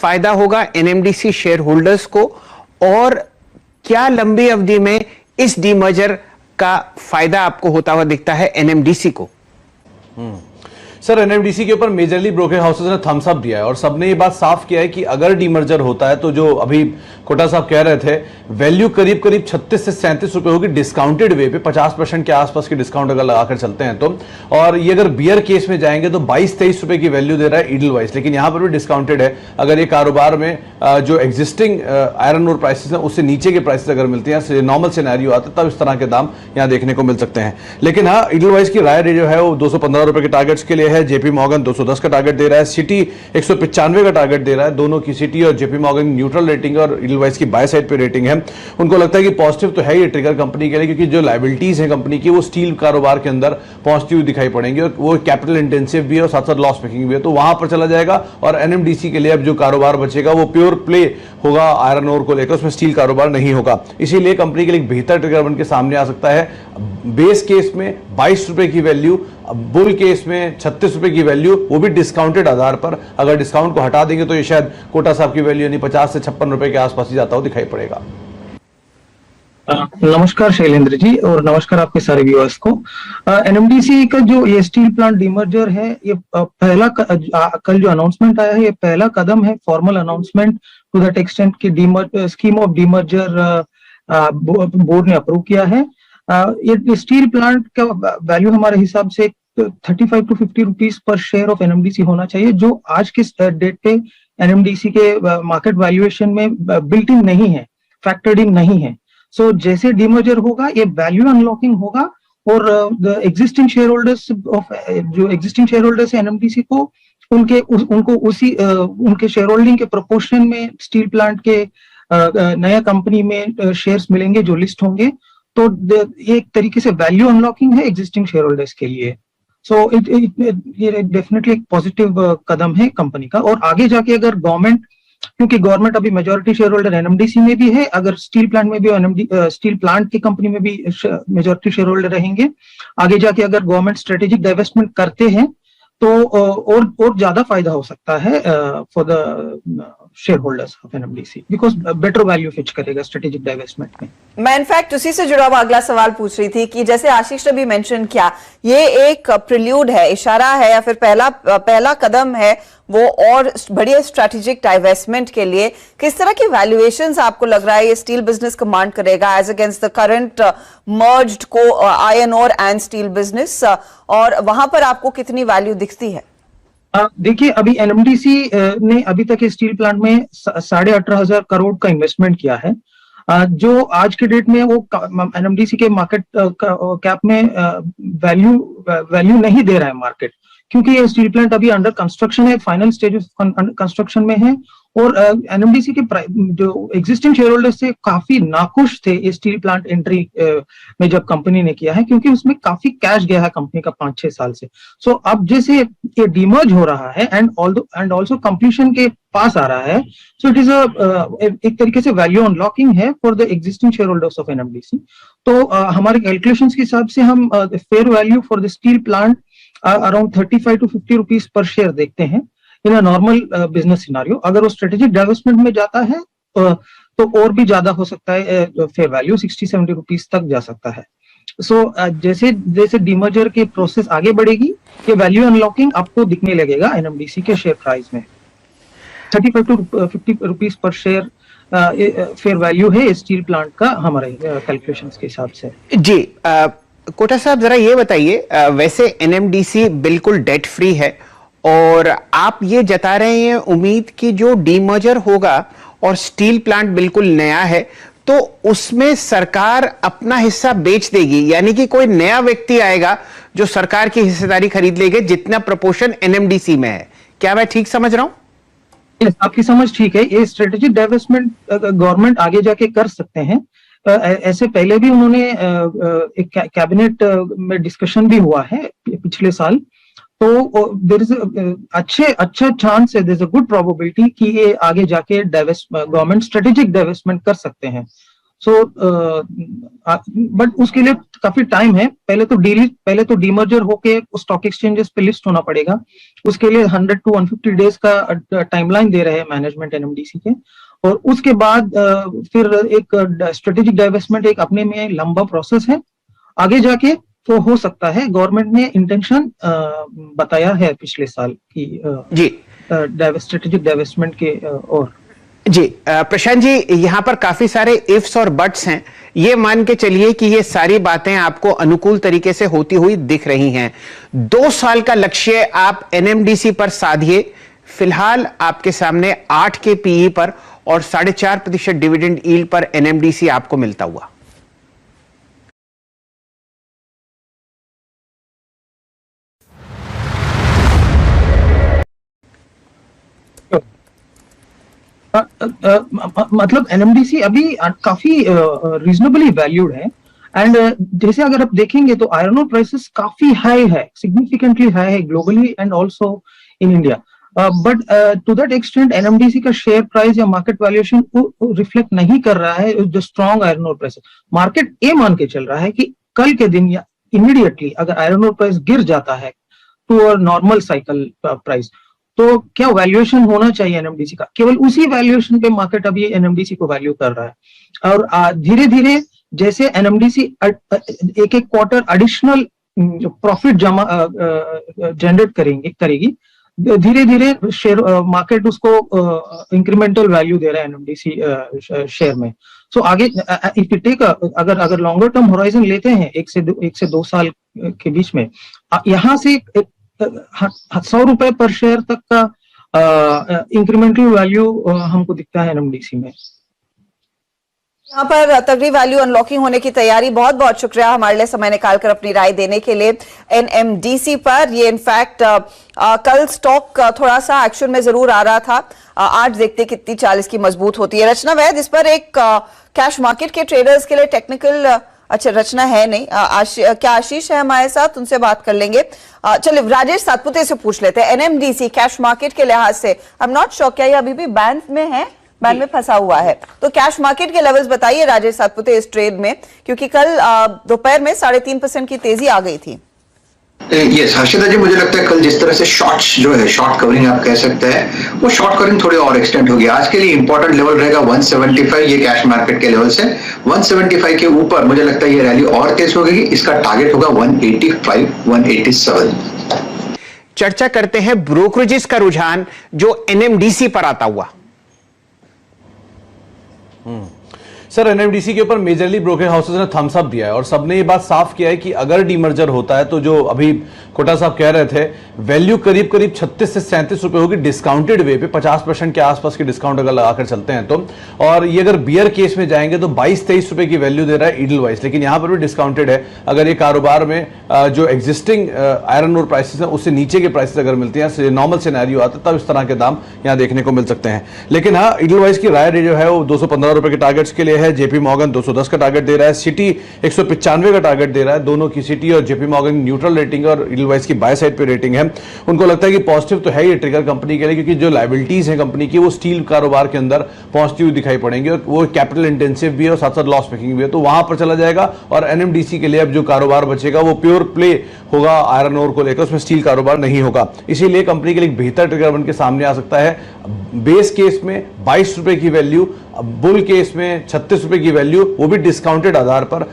फायदा होगा NMDC share holders को, और क्या लंबी अवधि में इस डीमर्जर का फायदा आपको होता हुआ दिखता है एनएमडीसी को? सर, एनएमडीसी के ऊपर मेजरली ब्रोकर हाउसेस ने थम्स अप दिया है और सबने ये बात साफ किया है कि अगर डीमर्जर होता है तो जो अभी कोटा साहब कह रहे थे, वैल्यू करीब करीब 36 से 37 रुपए होगी डिस्काउंटेड वे पे, 50% के आसपास के डिस्काउंट अगर लगाकर चलते हैं तो। और ये अगर बियर केस में जाएंगे तो 22-23 रुपए की वैल्यू दे रहा है ईडलवाइज, लेकिन यहां पर भी डिस्काउंटेड है। अगर ये कारोबार में जो एग्जिस्टिंग आयरन ओर प्राइसेस है उससे नीचे के प्राइसेस अगर मिलती हैं, नॉर्मल सिनेरियो आता है, तब इस तरह के दाम यहां देखने को मिल सकते हैं। लेकिन हाँ, ईडलवाइज की राय जो है वो 215 रुपए के टारगेट्स के लिए है। जेपी मॉर्गन 210 का टारगेट दे रहा है, सिटी 195 का टारगेट दे रहा है। दोनों की, सिटी और जेपी मॉर्गन, न्यूट्रल रेटिंग और ईडलवाइज की बाय साइड पे रेटिंग है। उनको लगता है कि पॉजिटिव तो है ये ट्रिगर कंपनी के लिए, क्योंकि जो लायबिलिटीज है कंपनी की वो स्टील कारोबार के अंदर पहुंचती हुई दिखाई पड़ेंगी और वो कैपिटल इंटेंसिव भी है और साथ साथ लॉस मेकिंग भी है, तो वहां पर चला जाएगा। और एनएमडीसी के लिए अब जो कारोबार बचेगा वो प्योर प्ले होगा आयरन ओर को लेकर, उसमें स्टील कारोबार नहीं होगा। इसीलिए कंपनी के लिए एक बेहतर ट्रिगर बन के सामने आ सकता है। बेस केस में 22 रुपए की वैल्यू, बुल केस में 36 रुपए की वैल्यू, वो भी डिस्काउंटेड आधार पर। अगर डिस्काउंट को हटा देंगे तो ये शायद कोटा साहब की वैल्यू यानी 50 से 56 रुपए के आसपास ही जाता हो दिखाई पड़ेगा। नमस्कार शैलेंद्र जी, और नमस्कार आपके सारे व्यूअर्स को। एनएमडीसी का जो ये स्टील प्लांट डीमर्जर है, ये पहला कल जो अनाउंसमेंट आया है, ये पहला कदम है, formal announcement to that extent की स्कीम ऑफ डीमर्जर बोर्ड ने अप्रूव किया है। ये स्टील प्लांट का वैल्यू हमारे हिसाब से 35 to 50 rupees per share of NMDC होना चाहिए, जो आज के डेट पे एनएमडीसी के मार्केट वैल्यूएशन में बिल्ट इन नहीं है, फैक्टर्ड इन नहीं है। सो जैसे डीमर्जर होगा ये वैल्यू अनलॉकिंग होगा, और the existing share holders of जो एग्जिस्टिंग शेयर होल्डर्स है एनएमडीसी को उनके शेयर होल्डिंग के प्रोपोर्शन में स्टील प्लांट के नया कंपनी में शेयर्स मिलेंगे जो लिस्ट होंगे। तो ये एक तरीके से वैल्यू अनलॉकिंग है एग्जिस्टिंग शेयर होल्डर्स के लिए। सो ये डेफिनेटली एक पॉजिटिव कदम है कंपनी का। और आगे जाके अगर गवर्नमेंट, क्योंकि गवर्नमेंट अभी मेजॉरिटी शेयर होल्डर एनएमडीसी में भी है, अगर स्टील प्लांट में भी स्टील प्लांट की कंपनी में भी मेजॉरिटी शेयर होल्डर रहेंगे, आगे जाके अगर गवर्नमेंट स्ट्रेटेजिक डाइवेस्टमेंट करते हैं तो और ज्यादा फायदा हो सकता है for the share holders of NMDC, because better value Fitch करेगा स्ट्रेटेजिक डाइवेस्टमेंट में। मैं इनफैक्ट उसी से जुड़ा हुआ अगला सवाल पूछ रही थी कि जैसे आशीष ने भी मेंशन किया, ये एक प्रिल्यूड है, इशारा है, या फिर पहला कदम है वो और बढ़िया स्ट्रेटेजिक डाइवेस्टमेंट के लिए। किस तरह की वैल्यूएशंस आपको लग रहा है ये स्टील बिजनेस कमांड करेगा as against the current merged को iron ore and steel business, और वहां पर आपको कितनी वैल्यू दिखती है? देखिए, अभी एनएमडीसी ने अभी तक स्टील प्लांट में 18,500 करोड़ का इन्वेस्टमेंट किया है, जो आज के डेट में वो एनएमडीसी के मार्केट कैप में वैल्यू नहीं दे रहा है मार्केट, क्योंकि ये स्टील प्लांट अभी अंडर कंस्ट्रक्शन है, फाइनल स्टेज ऑफ कंस्ट्रक्शन में है। और एनएमडीसी के जो एग्जिस्टिंग शेयर होल्डर्स थे काफी नाखुश थे ये स्टील प्लांट एंट्री में जब कंपनी ने किया है, क्योंकि उसमें काफी कैश गया है कंपनी का 5-6 साल से। सो अब जैसे ये डीमर्ज हो रहा है एंड ऑल्सो कंप्लीशन के पास आ रहा है, सो इट इज एक तरीके से वैल्यू अनलॉकिंग है for the existing share holders of NMDC. तो हमारे कैलकुलेशंस के हिसाब से हम fair value for the steel plant around 35 to 50 rupees per share देखते हैं इन अ नॉर्मल बिजनेस सिनारियो। अगर वो स्ट्रेटेजिक डेवलपमेंट में जाता है तो और भी ज्यादा हो सकता है, फेयर वैल्यू 60-70 रुपीज तक जा सकता है। सो जैसे जैसे डीमर्जर की प्रोसेस आगे बढ़ेगी, ये वैल्यू अनलॉकिंग आपको दिखने लगेगा एनएमडीसी के शेयर प्राइस में। 35 to 50 rupees per share fair value है स्टील प्लांट का हमारे कैलकुलेशंस के हिसाब से। जी कोटा साहब, जरा ये बताइए, वैसे एनएमडीसी बिल्कुल डेट फ्री है और आप ये जता रहे हैं उम्मीद कि जो डीमर्जर होगा और स्टील प्लांट बिल्कुल नया है तो उसमें सरकार अपना हिस्सा बेच देगी, यानी कि कोई नया व्यक्ति आएगा जो सरकार की हिस्सेदारी खरीद लेगा जितना प्रोपोर्शन एनएमडीसी में है। क्या मैं ठीक समझ रहा हूं? आपकी समझ ठीक है। ये स्ट्रेटेजिक डाइवेस्टमेंट गवर्नमेंट आगे जाके कर सकते हैं। ऐसे पहले भी उन्होंने एक कैबिनेट में डिस्कशन भी हुआ है पिछले साल, तो देयर इज अच्छा चांस है, there is a good probability कि ये आगे जाके गवर्नमेंट स्ट्रेटेजिक डाइवेस्टमेंट कर सकते हैं। सो बट उसके लिए काफी टाइम है। पहले तो डीमर्जर होके स्टॉक एक्सचेंजेस पे लिस्ट होना पड़ेगा। उसके लिए 100 to 150 डेज का टाइमलाइन दे रहे हैं मैनेजमेंट एनएमडीसी के। और उसके बाद फिर एक स्ट्रेटेजिक डाइवेस्टमेंट एक अपने में लंबा प्रोसेस है। आगे जाके तो हो सकता है, गवर्नमेंट ने इंटेंशन बताया है पिछले साल की जी स्ट्रेटेजिक डाइवेस्टमेंट के और जी प्रशांत जी, यहां पर काफी सारे इफ्स और बट्स हैं। ये मान के चलिए कि ये सारी बातें आपको अनुकूल तरीके से होती हुई दिख रही हैं। 2 साल का लक्ष्य आप एनएमडीसी पर साधिए। फिलहाल आपके सामने 8 के पीई पर और 4.5% डिविडेंड यील्ड पर एनएमडीसी आपको मिलता हुआ। मतलब एनएमडीसी अभी काफी रीजनेबली वैल्यूड है। एंड जैसे अगर आप देखेंगे तो आयरन ओर प्राइसेस काफी हाई है, सिग्निफिकेंटली हाई है globally and also in India. But to that extent NMDC का शेयर प्राइस या मार्केट वैल्यूएशन को रिफ्लेक्ट नहीं कर रहा है the strong iron ore prices. Market ये मान के चल रहा है कि कल के दिन या इमीडिएटली अगर आयरन ओर प्राइस गिर जाता है to a normal cycle price, तो क्या वैल्यूएशन होना चाहिए एनएमडीसी का, केवल उसी वैल्यूएशन पे मार्केट अभी एनएमडीसी को वैल्यू कर रहा है। और धीरे धीरे जैसे एनएमडीसी एक क्वार्टर एडिशनल प्रॉफिट जमा जनरेट करेगी, धीरे धीरे शेयर मार्केट उसको इंक्रीमेंटल वैल्यू दे रहा है एनएमडीसी शेयर में। सो आगे इफ यू टेक अगर लॉन्गर टर्म होराइजन लेते हैं 1 से 2 साल के बीच में, यहाँ से 100 रुपए पर शेयर तक का इंक्रीमेंटल वैल्यू हमको दिखता है एनएमडीसी में। यहाँ पर तगड़ी वैल्यू अनलॉकिंग होने की तैयारी। बहुत बहुत शुक्रिया हमारे लिए समय निकालकर अपनी राय देने के लिए एनएमडीसी पर। ये इनफैक्ट कल स्टॉक थोड़ा सा एक्शन में जरूर आ रहा था, आज देखते कितनी 40 की मजबूत होती है। रचना वैद, इस पर एक कैश मार्केट के ट्रेडर्स के लिए टेक्निकल, अच्छा रचना है नहीं, क्या आशीष है हमारे साथ, उनसे बात कर लेंगे। चलिए राजेश सातपुते से पूछ लेते हैं। एनएमडीसी कैश मार्केट के लिहाज से आई एम नॉट श्योर क्या ये अभी भी बैंड में है, बैंड में फंसा हुआ है, तो कैश मार्केट के लेवल्स बताइए राजेश सातपुते इस ट्रेड में, क्योंकि कल दोपहर में 3.5% की तेजी आ गई थी। यस हर्षिता जी, मुझे लगता है कल जिस तरह से शॉर्ट्स जो है, शॉर्ट कवरिंग आप कह सकते हैं, वो शॉर्ट कवरिंग थोड़ी और एक्सटेंड होगी। आज के लिए इंपॉर्टेंट लेवल रहेगा 175, ये कैश मार्केट के लेवल से 175 के ऊपर मुझे लगता है ये रैली और तेज होगी। इसका टारगेट होगा 185, 187। चर्चा करते हैं ब्रोकरेजेस का रुझान जो एनएमडीसी पर आता हुआ। सर एनएमडीसी के ऊपर मेजरली ब्रोकर हाउसेस ने थम्स अप दिया है और सबने ये बात साफ किया है कि अगर डीमर्जर होता है तो जो अभी कोटा साहब कह रहे थे, वैल्यू करीब 36 से 37 रुपए होगी डिस्काउंटेड वे पे, 50% के आसपास की डिस्काउंट अगर लगाकर चलते हैं तो। और ये अगर बियर केस में जाएंगे तो 22-23 रुपए की वैल्यू दे रहा है ईडल वाइज, लेकिन यहां पर भी डिस्काउंटेड है। अगर ये कारोबार में जो एग्जिस्टिंग आयरन ओर प्राइसेस है उससे नीचे के प्राइसेस अगर मिलती हैं, नॉर्मल सिनेरियो आता है, तब इस तरह के दाम यहां देखने को मिल सकते हैं। लेकिन हाँ, ईडल वाइज की राय जो है वो 215 रुपए के टारगेट्स के लिए है। जेपी मॉर्गन 210 का टारगेट दे रहा है, सिटी 195 का टारगेट दे रहा है। दोनों की सिटी और जेपी मॉर्गन न्यूट्रल रेटिंग और ईडल वाइज की बाय साइड पे रेटिंग है। उनको लगता है कि पॉजिटिव तो है ये ट्रिगर कंपनी के लिए, क्योंकि जो लायबिलिटीज है कंपनी की वो स्टील कारोबार के अंदर पॉजिटिव दिखाई पड़ेंगे और वो कैपिटल इंटेंसिव भी है और साथ साथ लॉस मेकिंग भी है, तो वहां पर चला जाएगा। और एनएमडीसी के लिए अब जो कारोबार बचेगा वो प्योर प्ले होगा आयरन ओर को लेकर, उसमें स्टील कारोबार नहीं होगा। इसीलिए कंपनी के लिए एक बेहतर ट्रिगर बन के सामने आ सकता है। बेस केस में 22 रुपए की वैल्यू, बुल केस में 36 रुपए की वैल्यू, वो भी डिस्काउंटेड आधार पर।